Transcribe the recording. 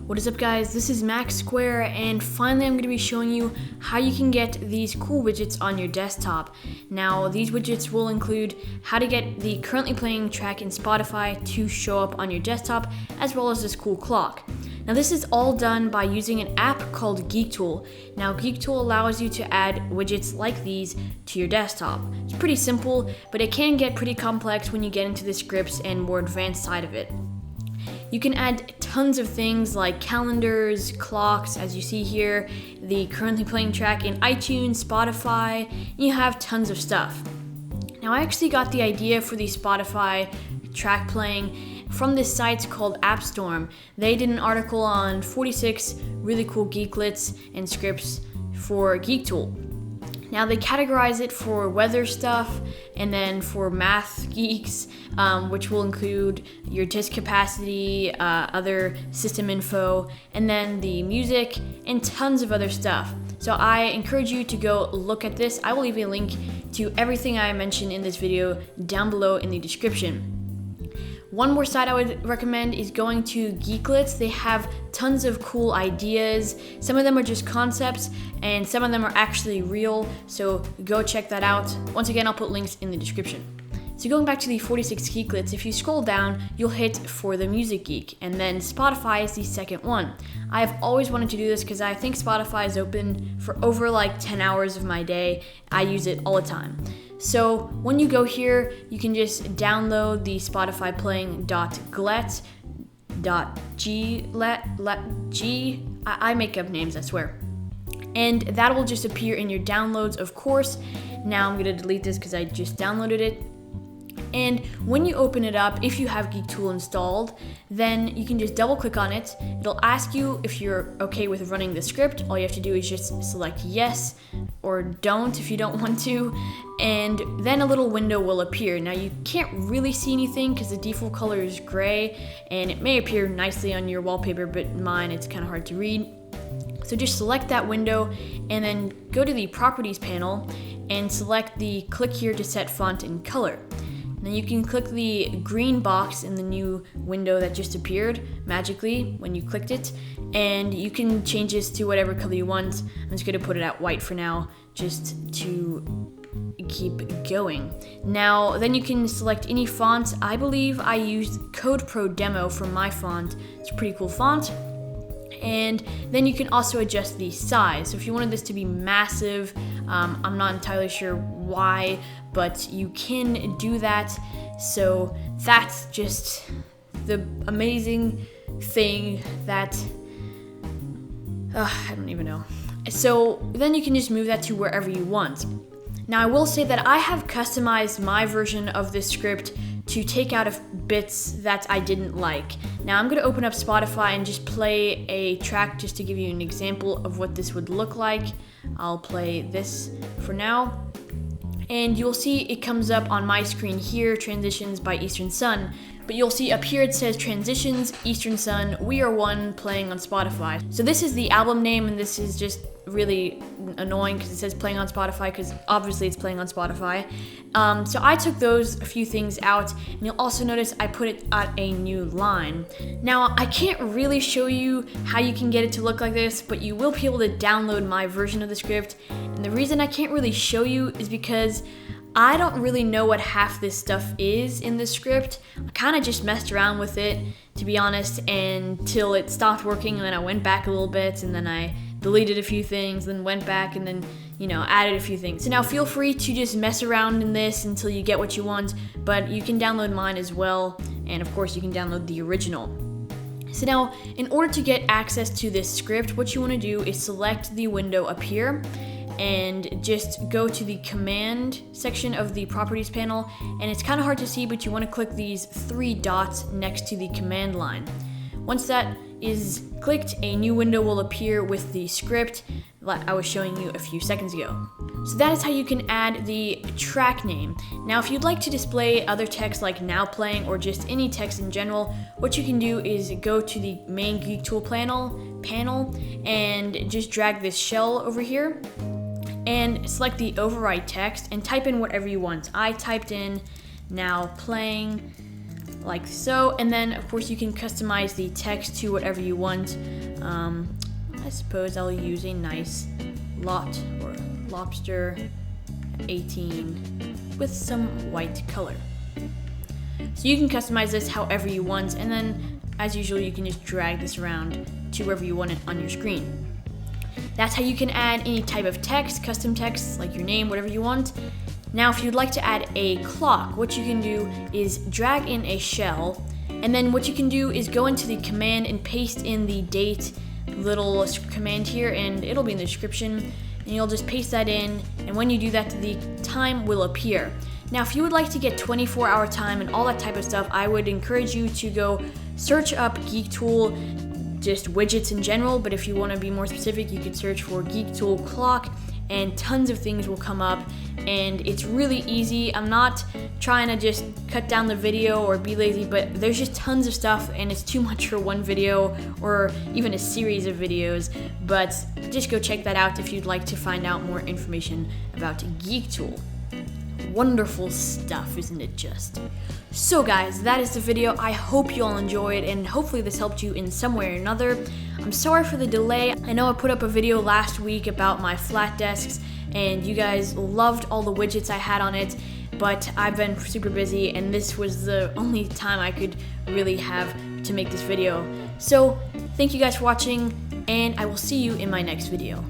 What is up, guys? This is Max Square, and finally I'm going to be showing you how you can get these cool widgets on your desktop. Now, these widgets will include how to get the currently playing track in Spotify to show up on your desktop, as well as this cool clock. Now, this is all done by using an app called GeekTool. Now, GeekTool allows you to add widgets like these to your desktop. It's pretty simple, but it can get pretty complex when you get into the scripts and more advanced side of it. You can add tons of things like calendars, clocks, as you see here, the currently playing track in iTunes, Spotify, and you have tons of stuff. Now, I actually got the idea for the Spotify track playing from this site called AppStorm. They did an article on 46 really cool geeklets and scripts for GeekTool. Now, they categorize it for weather stuff and then for math geeks, which will include your disk capacity, other system info, and then the music and tons of other stuff. So I encourage you to go look at this. I will leave a link to everything I mentioned in this video down below in the description. One more site I would recommend is going to Geeklets. They have tons of cool ideas. Some of them are just concepts, and some of them are actually real, so go check that out. Once again, I'll put links in the description. So going back to the 46 Geeklets, if you scroll down, you'll hit For the Music Geek, and then Spotify is the second one. I've always wanted to do this because I think Spotify is open for over like 10 hours of my day. I use it all the time. So when you go here, you can just download the Spotify playing.glet.g. I make up names, I swear. And that will just appear in your downloads, of course. Now I'm going to delete this because I just downloaded it. And when you open it up, if you have GeekTool installed, then you can just double click on it. It'll ask you if you're okay with running the script. All you have to do is just select yes or don't if you don't want to, and then a little window will appear. Now, you can't really see anything because the default color is gray, and it may appear nicely on your wallpaper, but mine it's kind of hard to read. So just select that window and then go to the properties panel and select the click here to set font and color. Now you can click the green box in the new window that just appeared magically when you clicked it, and you can change this to whatever color you want. I'm just going to put it at white for now, just to keep going. Now, then you can select any font. I believe I used Code Pro Demo for my font. It's a pretty cool font. And then you can also adjust the size. So if you wanted this to be massive, I'm not entirely sure why, but you can do that. So that's just the amazing thing that I don't even know. So then you can just move that to wherever you want. Now, I will say that I have customized my version of this script to take out of bits that I didn't like. Now, I'm going to open up Spotify and just play a track just to give you an example of what this would look like. I'll play this for now. And you'll see it comes up on my screen here, Transitions by Eastern Sun. But you'll see up here it says Transitions, Eastern Sun, We Are One, playing on Spotify. So this is the album name, and this is just really annoying because it says playing on Spotify, because obviously it's playing on Spotify. So I took those a few things out, and you'll also notice I put it at a new line. Now, I can't really show you how you can get it to look like this, but you will be able to download my version of the script. And the reason I can't really show you is because I don't really know what half this stuff is in the script. I kind of just messed around with it, to be honest, until it stopped working, and then I went back a little bit, and then I deleted a few things, then went back and then, added a few things. So now feel free to just mess around in this until you get what you want, but you can download mine as well, and of course you can download the original. So now, in order to get access to this script, what you want to do is select the window up here, and just go to the command section of the properties panel, and it's kind of hard to see, but you want to click these three dots next to the command line. Once that is clicked, a new window will appear with the script that I was showing you a few seconds ago. So that is how you can add the track name. Now, if you'd like to display other text like now playing or just any text in general, what you can do is go to the main GeekTool panel and just drag this shell over here and select the override text and type in whatever you want. I typed in now playing like so, and then of course you can customize the text to whatever you want. I suppose I'll use a nice lot or lobster 18 with some white color. So you can customize this however you want, and then as usual you can just drag this around to wherever you want it on your screen. That's how you can add any type of text, custom text like your name, whatever you want. Now if you'd like to add a clock, what you can do is drag in a shell, and then what you can do is go into the command and paste in the date little command here, and it'll be in the description, and you'll just paste that in, and when you do that the time will appear. Now if you would like to get 24-hour time and all that type of stuff, I would encourage you to go search up GeekTool, just widgets in general, but if you want to be more specific you could search for GeekTool clock and tons of things will come up, and it's really easy. I'm not trying to just cut down the video or be lazy, but there's just tons of stuff and it's too much for one video or even a series of videos, but just go check that out if you'd like to find out more information about GeekTool. Wonderful stuff, isn't it just? So guys, that is the video. I hope you all enjoyed, and hopefully this helped you in some way or another. I'm sorry for the delay. I know I put up a video last week about my flat desks, and you guys loved all the widgets I had on it, but I've been super busy, and this was the only time I could really have to make this video. So, thank you guys for watching, and I will see you in my next video.